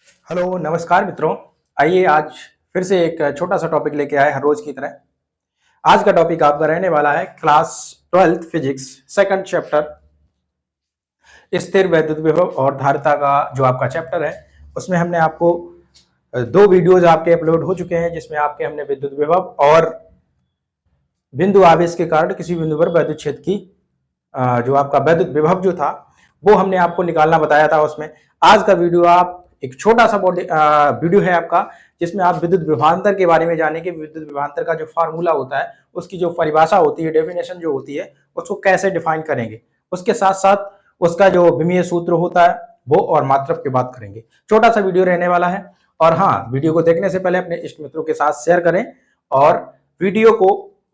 Hello नमस्कार मित्रों। आइए आज फिर से एक छोटा सा टॉपिक लेके आए हर रोज की तरह। आज का टॉपिक आपका रहने वाला है class 12th physics second chapter स्थिर वैद्युत विभव और धारिता का जो आपका चैप्टर है उसमें हमने आपको दो वीडियोज आपके अपलोड हो चुके हैं जिसमें आपके हमने विद्युत विभव और बिंदु आवेश के कारण किसी बिंदु पर वैद्युत क्षेत्र की जो आपका वैद्युत विभव जो था वो हमने आपको निकालना बताया था। उसमें आज का वीडियो आप एक छोटा सा वीडियो है आपका जिसमें आप विद्युत विभवांतर के बारे में जानेंगे। विद्युत विभवांतर का जो फार्मूला होता है उसकी जो परिभाषा होती है, डेफिनेशन जो होती है, उसको कैसे डिफाइन करेंगे, उसके साथ साथ उसका जो विमीय सूत्र होता है वो और मात्रक की बात करेंगे। छोटा सा वीडियो रहने वाला है। और हाँ, वीडियो को देखने से पहले अपने इष्ट मित्रों के साथ शेयर करें और वीडियो को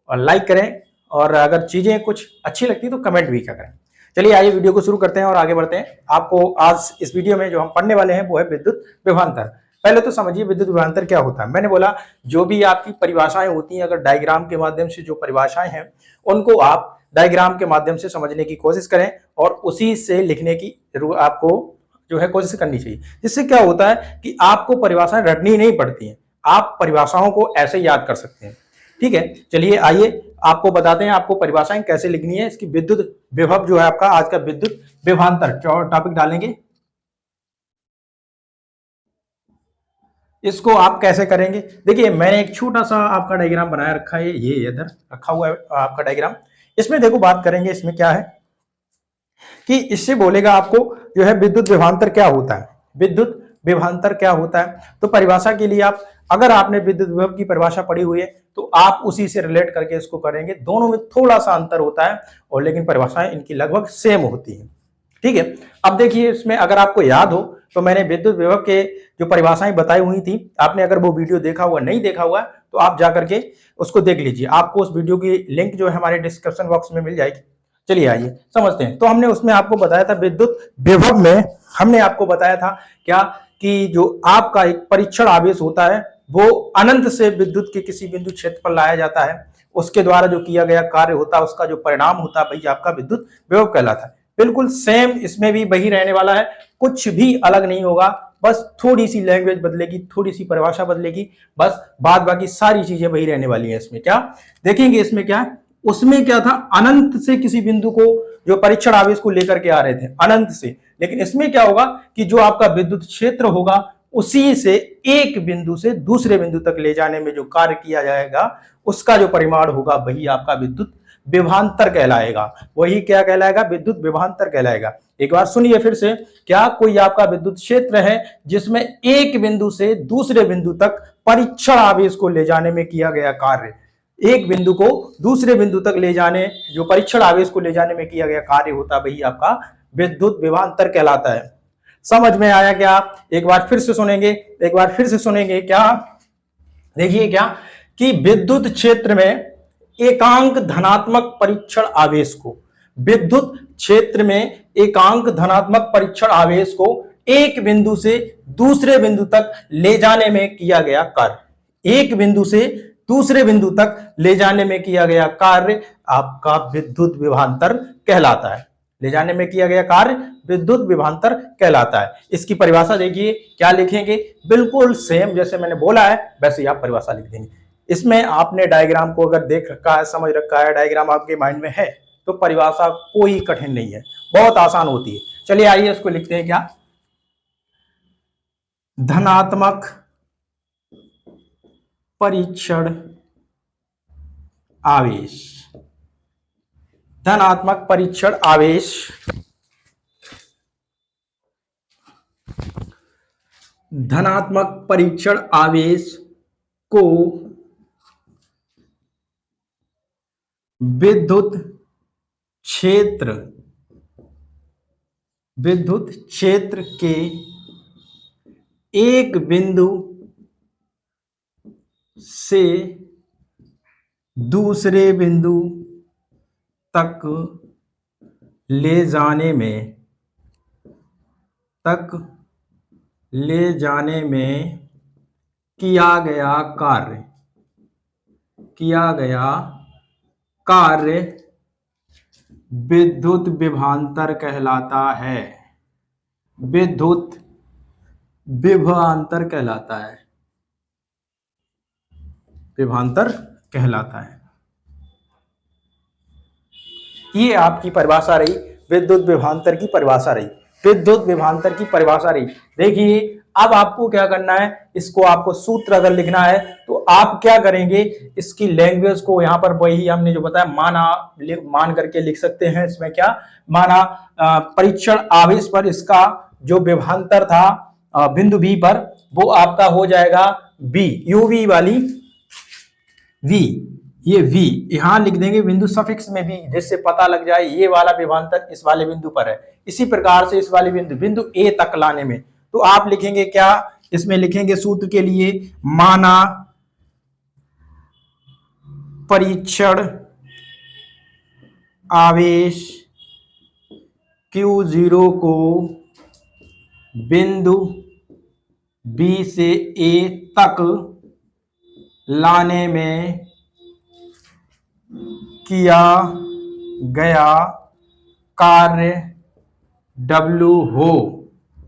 लाइक करें और अगर चीजें कुछ अच्छी लगती तो कमेंट भी करें। चलिए आइए वीडियो को शुरू करते हैं और आगे बढ़ते हैं। आपको आज इस वीडियो में जो हम पढ़ने वाले हैं वो है विद्युत विभवांतर। पहले तो समझिए विद्युत विभवांतर क्या होता है। मैंने बोला जो भी आपकी परिभाषाएं होती हैं, अगर डायग्राम के माध्यम से जो परिभाषाएं हैं उनको आप डायग्राम के माध्यम से समझने की कोशिश करें और उसी से लिखने की आपको जो है कोशिश करनी चाहिए। जिससे क्या होता है कि आपको परिभाषाएं रटनी नहीं पड़ती हैं, आप परिभाषाओं को ऐसे याद कर सकते हैं। ठीक है, चलिए आइए आपको बताते हैं आपको परिभाषाएं कैसे लिखनी है। इसकी विद्युत विभव जो है आपका आज का विद्युत विभवांतर टॉपिक डालेंगे, इसको आप कैसे करेंगे। देखिए मैंने एक छोटा सा आपका डायग्राम बनाया रखा है, ये इधर रखा हुआ है आपका डायग्राम। इसमें देखो बात करेंगे, इसमें क्या है कि इससे बोलेगा आपको जो है विद्युत विभवांतर क्या होता है। विद्युत विभवांतर क्या होता है तो परिभाषा के लिए आप अगर आपने विद्युत विभव की परिभाषा पढ़ी हुई है तो आप उसी से रिलेट करके इसको करेंगे। दोनों में थोड़ा सा अंतर होता है और लेकिन परिभाषाएं इनकी लगभग सेम होती है। ठीक है, अब देखिए इसमें अगर आपको याद हो तो मैंने विद्युत विभव के जो परिभाषाएं बताई हुई थी, आपने अगर वो वीडियो देखा हुआ नहीं देखा हुआ तो आप जाकर के उसको देख लीजिए। आपको उस वीडियो की लिंक जो है हमारे डिस्क्रिप्शन बॉक्स में मिल जाएगी। चलिए आइए समझते हैं। तो हमने उसमें आपको बताया था विद्युत विभव में हमने आपको बताया था क्या कि जो आपका एक परीक्षण आवेश होता है वो अनंत से विद्युत के किसी बिंदु क्षेत्र पर लाया जाता है। उसके द्वारा जो किया गया कार्य होता है उसका जो परिणाम होता है वही आपका विद्युत विभव कहलाता है। बिल्कुल सेम इसमें भी वही रहने वाला है, कुछ भी अलग नहीं होगा, बस थोड़ी सी लैंग्वेज बदलेगी, थोड़ी सी परिभाषा बदलेगी, बस बाद बाकी सारी चीजें वही रहने वाली हैं। इसमें क्या देखेंगे, इसमें क्या उसमें क्या था, अनंत से किसी बिंदु को जो परीक्षण आवेश को लेकर के आ रहे थे अनंत से, लेकिन इसमें क्या होगा कि जो आपका विद्युत क्षेत्र होगा उसी से एक बिंदु से दूसरे बिंदु तक ले जाने में जो कार्य किया जाएगा उसका जो परिमाण होगा वही आपका विद्युत विभवांतर कहलाएगा। वही क्या कहलाएगा, विद्युत विभवांतर कहलाएगा। एक बार सुनिए फिर से, क्या कोई आपका विद्युत क्षेत्र है जिसमें एक बिंदु से दूसरे बिंदु तक परीक्षण आवेश को ले जाने में किया गया कार्य, एक बिंदु को दूसरे बिंदु तक ले जाने, जो परीक्षण आवेश को ले जाने में किया गया कार्य होता है वही आपका विद्युत विभवांतर कहलाता है। समझ में आया क्या? एक बार फिर से सुनेंगे, एक बार फिर से सुनेंगे क्या, देखिए क्या कि विद्युत क्षेत्र में एकांक धनात्मक परीक्षण आवेश को, विद्युत क्षेत्र में एकांक धनात्मक परीक्षण आवेश को एक बिंदु से दूसरे बिंदु तक ले जाने में किया गया कार्य, एक बिंदु से दूसरे बिंदु तक ले जाने में किया गया कार्य आपका विद्युत विभवांतर कहलाता है। ले जाने में किया गया कार्य विद्युत विभवांतर कहलाता है। इसकी परिभाषा देखिए क्या लिखेंगे, बिल्कुल सेम जैसे मैंने बोला है वैसे ही आप परिभाषा लिख देंगे। इसमें आपने डायग्राम को अगर देख रखा है, समझ रखा है, डायग्राम आपके माइंड में है तो परिभाषा कोई कठिन नहीं है, बहुत आसान होती है। चलिए आइए इसको लिखते हैं क्या, धनात्मक परीक्षण आवेश, धनात्मक परीक्षण आवेश, धनात्मक परीक्षण आवेश को विद्युत क्षेत्र, विद्युत क्षेत्र के एक बिंदु से दूसरे बिंदु तक ले जाने में, तक ले जाने में किया गया कार्य, किया गया कार्य विद्युत विभवांतर कहलाता है। विद्युत विभवांतर कहलाता है, विभवांतर कहलाता है। ये आपकी परिभाषा रही, विद्युत विभवांतर की परिभाषा रही, विद्युत विभवांतर की परिभाषा रही। देखिए अब आपको क्या करना है, इसको आपको सूत्र अगर लिखना है तो आप क्या करेंगे, इसकी लैंग्वेज को यहाँ पर वही हमने जो बताया मान करके लिख सकते हैं। इसमें क्या माना, परीक्षण आवेश पर इसका जो विभवांतर था बिंदु बी पर, वो आपका हो जाएगा बी, यूवी वाली वी, ये v यहां लिख देंगे बिंदु सफिक्स में भी, जिससे पता लग जाए ये वाला विभवांतर इस वाले बिंदु पर है। इसी प्रकार से इस वाले बिंदु A तक लाने में तो आप लिखेंगे क्या, इसमें लिखेंगे सूत्र के लिए, माना परीक्षण आवेश Q0 को बिंदु B से A तक लाने में किया गया कार्य W हो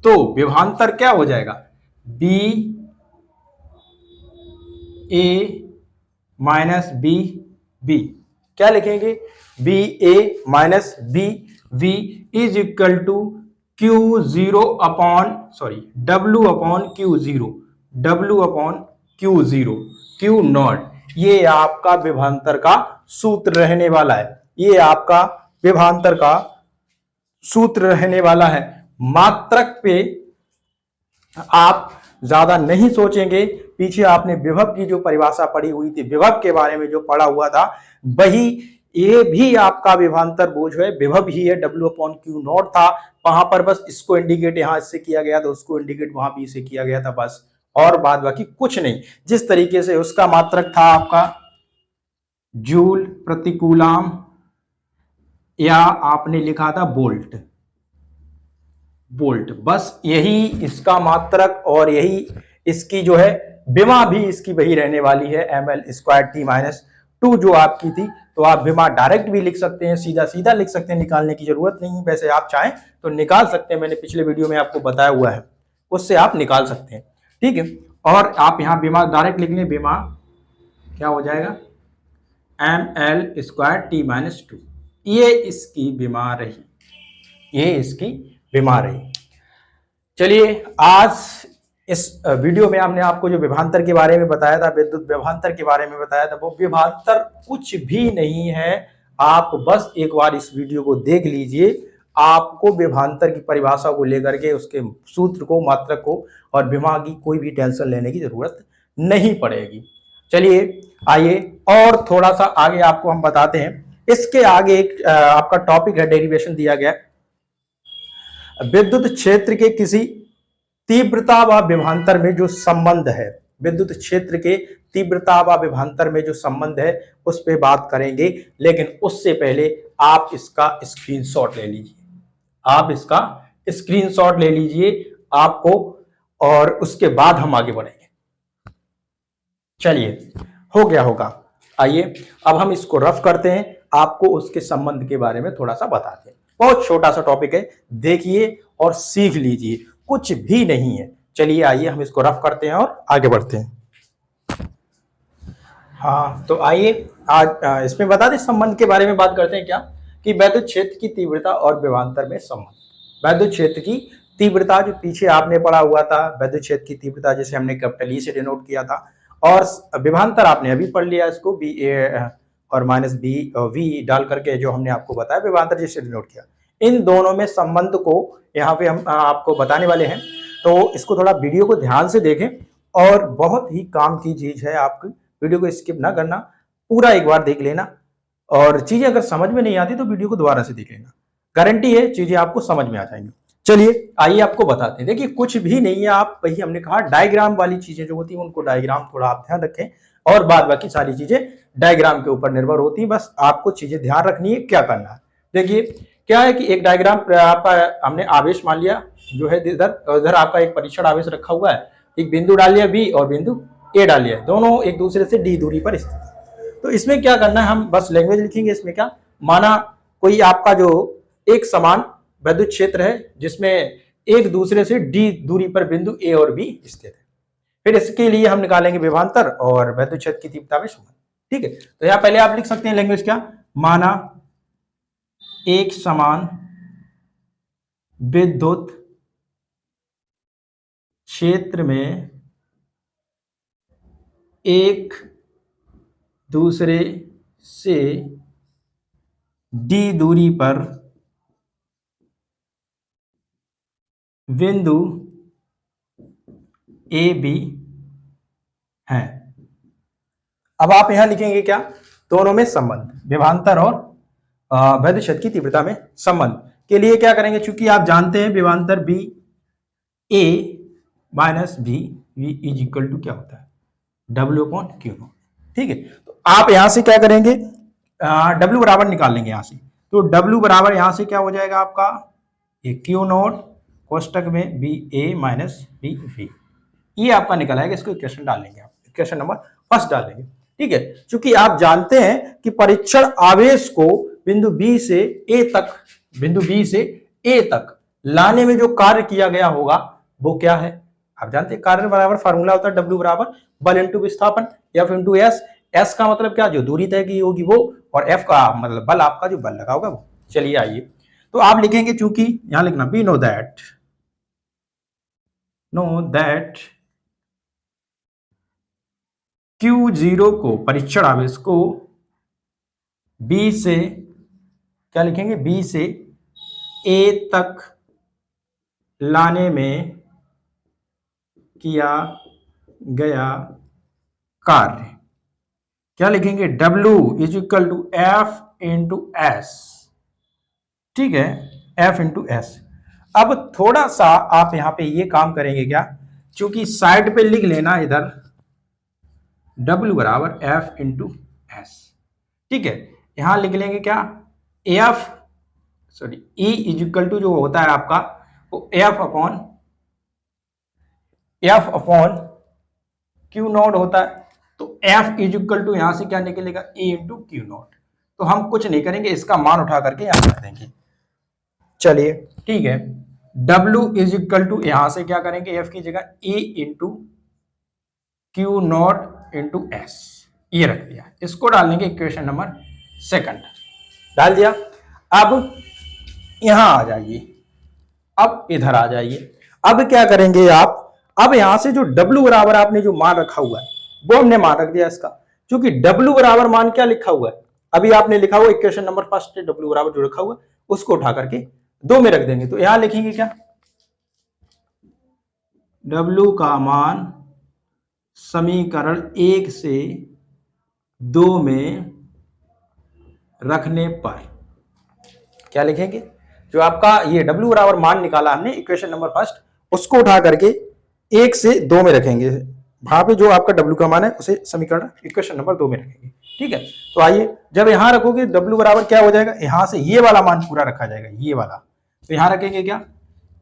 तो विभवांतर क्या हो जाएगा, B A minus B B. क्या लिखेंगे, B A minus B V is equal to Q0 W upon Q0, W upon Q0 Q not. ये आपका विभवांतर का सूत्र रहने वाला है, ये आपका विभवांतर का सूत्र रहने वाला है। मात्रक पे आप ज्यादा नहीं सोचेंगे, पीछे आपने विभव की जो परिभाषा पढ़ी हुई थी, विभव के बारे में जो पढ़ा हुआ था, वही ये भी आपका विभवांतर बोझ है, विभव ही है, W अपॉन Q नॉट था। वहां पर बस इसको इंडिकेट यहां इससे किया गया था, उसको इंडिकेट वहां भी से किया गया था, बस और बाद बाकी कुछ नहीं। जिस तरीके से उसका मात्रक था आपका जूल प्रति कूलम, या आपने लिखा था वोल्ट, बस यही इसका मात्रक और यही इसकी जो है विमा भी इसकी वही रहने वाली है, ml²t-2 जो आपकी थी। तो आप विमा डायरेक्ट भी लिख सकते हैं, सीधा सीधा लिख सकते हैं, निकालने की जरूरत नहीं है। वैसे आप चाहें तो निकाल सकते हैं, मैंने पिछले वीडियो में आपको बताया हुआ है, उससे आप निकाल सकते हैं, ठीक है। और आप यहाँ विमा डायरेक्ट लिख लें, विमा क्या हो जाएगा, ml²t-2, ये इसकी विमा रही, ये इसकी विमा रही। चलिए आज इस वीडियो में हमने आपको जो विभवांतर के बारे में बताया था, विद्युत विभवांतर के बारे में बताया था, वो विभवांतर कुछ भी नहीं है। आप बस एक बार इस वीडियो को देख लीजिए, आपको विभवांतर की परिभाषा को लेकर के उसके सूत्र को, मात्रक को और विमा की कोई भी टेंशन लेने की जरूरत नहीं पड़ेगी। चलिए आइए और थोड़ा सा आगे आपको हम बताते हैं। इसके आगे एक आपका टॉपिक है, डेरिवेशन दिया गया, विद्युत क्षेत्र के किसी तीव्रता व विभवांतर में जो संबंध है, विद्युत क्षेत्र के तीव्रता व विभवांतर में जो संबंध है उस पे बात करेंगे। लेकिन उससे पहले आप इसका स्क्रीनशॉट ले लीजिए, आप इसका स्क्रीनशॉट ले लीजिए आपको, और उसके बाद हम आगे बढ़ेंगे। चलिए हो गया होगा, आइए अब हम इसको रफ करते हैं, आपको उसके संबंध के बारे में थोड़ा सा बताते हैं। बहुत छोटा सा टॉपिक है, देखिए और सीख लीजिए, कुछ भी नहीं है। चलिए आइए हम इसको रफ करते हैं और आगे बढ़ते हैं। हाँ तो आइए आज इसमें बता दें, संबंध के बारे में बात करते हैं क्या, कि वैद्युत क्षेत्र की तीव्रता और विभवांतर में संबंध। वैद्युत क्षेत्र की तीव्रता जो पीछे आपने पढ़ा हुआ था, वैद्युत क्षेत्र की तीव्रता जिसे हमने कैपिटल ई से डिनोट किया था, और विभवांतर आपने अभी पढ़ लिया, इसको बी ए और माइनस बी वी डाल करके जो हमने आपको बताया, विभवांतर जिसे डिनोट किया। इन दोनों में संबंध को यहाँ पे हम आपको बताने वाले हैं, तो इसको थोड़ा वीडियो को ध्यान से देखें, और बहुत ही काम की चीज है, आपकी वीडियो को स्किप ना करना, पूरा एक बार देख लेना, और चीजें अगर समझ में नहीं आती तो वीडियो को दोबारा से देख लेना, गारंटी है चीजें आपको समझ में आ जाएंगी। चलिए आइए आपको बताते हैं। देखिए कुछ भी नहीं है, आप वही हमने कहा डायग्राम वाली चीजें जो होती है उनको डायग्राम थोड़ा आप ध्यान रखें, और बाद बाकी सारी चीजें डायग्राम के ऊपर निर्भर होती है, बस आपको चीजें ध्यान रखनी है क्या करना है। देखिए क्या है कि एक डायग्राम आपका हमने आवेश मान लिया जो है, इधर आपका एक परीक्षण आवेश रखा हुआ है, एक बिंदु डाल लिया बी और बिंदु ए डाल लिया, दोनों एक दूसरे से डी दूरी पर स्थित। तो इसमें क्या करना है, हम बस लैंग्वेज लिखेंगे। इसमें क्या माना, कोई आपका जो एक समान विद्युत क्षेत्र है जिसमें एक दूसरे से डी दूरी पर बिंदु ए और बी स्थित है। फिर इसके लिए हम निकालेंगे विभवांतर और वैद्युत क्षेत्र की तीव्रता में संबंध। ठीक है, तो यहां पहले आप लिख सकते हैं लैंग्वेज क्या, माना एक समान विद्युत क्षेत्र में एक दूसरे से डी दूरी पर बिंदु ए बी है। अब आप यहां लिखेंगे क्या, दोनों में संबंध, विभवांतर और वैद्युत क्षेत्र की तीव्रता में संबंध के लिए क्या करेंगे, चूंकि आप जानते हैं विभवांतर B A minus B V is equal to क्या होता है, W अपॉन क्यू नॉट। ठीक है, तो आप यहां से क्या करेंगे, W बराबर निकाल लेंगे यहां से, तो W बराबर यहां से क्या हो जाएगा आपका, ये क्यू नॉट कोष्टक में B A minus B V, ये आपका निकल आएगा। इसको इक्वेशन डालेंगे, आप इक्वेशन नंबर फर्स्ट डालेंगे। ठीक है, क्योंकि आप जानते हैं कि परीक्षण आवेश को बिंदु बी से ए तक, बिंदु बी से ए तक लाने में जो कार्य किया गया होगा वो क्या है, आप जानते हैं कार्य बराबर फार्मूला होता है W बराबर बल इंटू विस्थापन, F इंटू एस। एस का मतलब क्या, जो दूरी तय की होगी वो, और F का मतलब बल, आपका जो बल लगा होगा वो। चलिए आइए, तो आप लिखेंगे, चूंकि यहां लिखना वी नो दैट Q0 को, परीक्षण आवेश को B से क्या लिखेंगे, B से A तक लाने में किया गया कार्य क्या लिखेंगे, W is equal to F into S. ठीक है, F इंटू एस। अब थोड़ा सा आप यहां पे ये काम करेंगे क्या, क्योंकि साइड पे लिख लेना इधर W बराबर F इंटू एस। ठीक है, यहां लिख लेंगे क्या, E इज इक्वल टू जो होता है आपका वो F अपॉन क्यू नॉट होता है, तो F इज इक्वल टू यहां से क्या निकलेगा, A इंटू क्यू नॉट। तो हम कुछ नहीं करेंगे, इसका मान उठा करके यहां कर देंगे। चलिए ठीक है, W इज इक्वल टू यहां से क्या करेंगे, F की जगह A into Q not into S, ये रख दिया। इसको डाल देंगे इक्वेशन नंबर सेकंड, डाल दिया। अब यहां आ जाइए, अब इधर आ जाइए। अब क्या करेंगे आप, अब यहां से जो W बराबर आपने जो मान रखा हुआ है वो हमने मान रख दिया इसका, क्योंकि W बराबर मान क्या लिखा हुआ है, अभी आपने लिखा हुआ इक्वेशन नंबर फर्स्ट, W बराबर जो रखा हुआ है उसको उठा करके 2 में रख देंगे। तो यहां लिखेंगे क्या, W का मान समीकरण 1 से 2 में रखने पर क्या लिखेंगे, जो आपका ये W बराबर मान निकाला हमने इक्वेशन नंबर फर्स्ट, उसको उठा करके 1 से 2 में रखेंगे। वहां पे जो आपका W का मान है उसे समीकरण इक्वेशन नंबर 2 में रखेंगे। ठीक है, तो आइए, जब यहां रखोगे W बराबर क्या हो जाएगा, यहां से ये वाला मान पूरा रखा जाएगा, ये वाला। तो यहां रखेंगे क्या,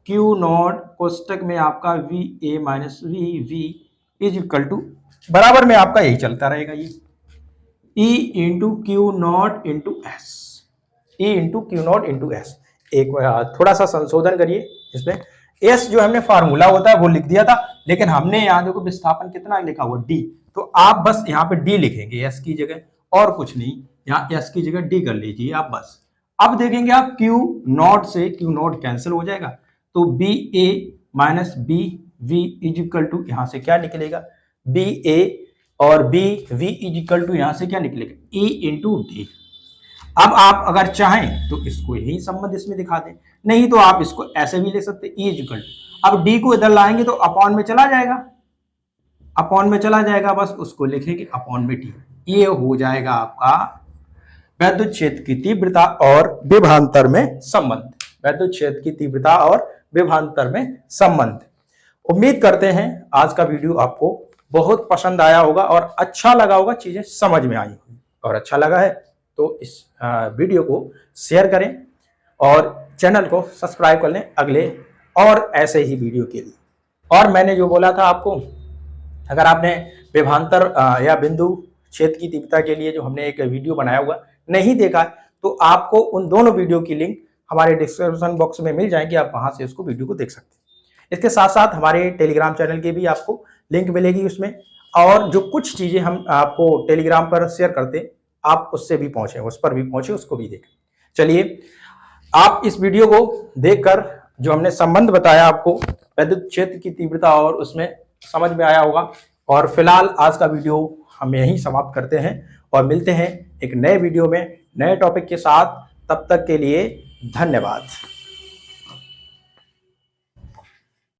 क्यू नॉट कोष्टक में आपका V A minus V V is equal to, बराबर में आपका यही चलता रहेगा, ये E into Q not into S, E into Q not into S. एक थोड़ा सा संशोधन करिए इसमें, एस जो हमने फार्मूला होता है वो लिख दिया था, लेकिन हमने यहाँ देखो विस्थापन कितना लिखा हुआ, डी, तो आप बस यहाँ पे डी लिखेंगे एस की जगह, और कुछ नहीं, यहाँ एस की जगह डी कर लीजिए आप बस। अब देखेंगे आप क्यू नॉट से क्यू नॉट कैंसिल हो जाएगा, तो B A minus B V is equal to, यहाँ से क्या निकलेगा, बी ए और B V is equal to, यहाँ से क्या निकलेगा, ई इंटू डी। अब आप अगर चाहें तो इसको यही संबंध इसमें दिखा दें, नहीं तो आप इसको ऐसे भी ले सकते, E इक्वल टू, अब D को इधर लाएंगे तो अपॉन में चला जाएगा, अपॉन में चला जाएगा, बस उसको लिखेंगे अपॉन में T। ये हो जाएगा आपका वैद्युत क्षेत्र की तीव्रता और विभवांतर में संबंध, वैद्युत क्षेत्र की तीव्रता और विभवांतर में संबंध। उम्मीद करते हैं आज का वीडियो आपको बहुत पसंद आया होगा और अच्छा लगा होगा, चीजें समझ में आई होगी, और अच्छा लगा है तो इस वीडियो को शेयर करें और चैनल को सब्सक्राइब कर लें अगले और ऐसे ही वीडियो के लिए। और मैंने जो बोला था आपको, अगर आपने विभवांतर या बिंदु क्षेत्र की तीव्रता के लिए जो हमने एक वीडियो बनाया हुआ नहीं देखा, तो आपको उन दोनों वीडियो की लिंक हमारे डिस्क्रिप्शन बॉक्स में मिल जाएंगे, आप वहां से उसको वीडियो को देख सकते हैं। इसके साथ साथ हमारे टेलीग्राम चैनल की भी आपको लिंक मिलेगी उसमें, और जो कुछ चीजें हम आपको टेलीग्राम पर शेयर करते हैं आप उससे भी पहुंचे, उस पर भी पहुंचे, उसको भी देखें। चलिए, आप इस वीडियो को देखकर जो हमने संबंध बताया आपको विद्युत क्षेत्र की तीव्रता, और उसमें समझ में आया होगा। और फिलहाल आज का वीडियो हम यहीं समाप्त करते हैं और मिलते हैं एक नए वीडियो में नए टॉपिक के साथ। तब तक के लिए धन्यवाद।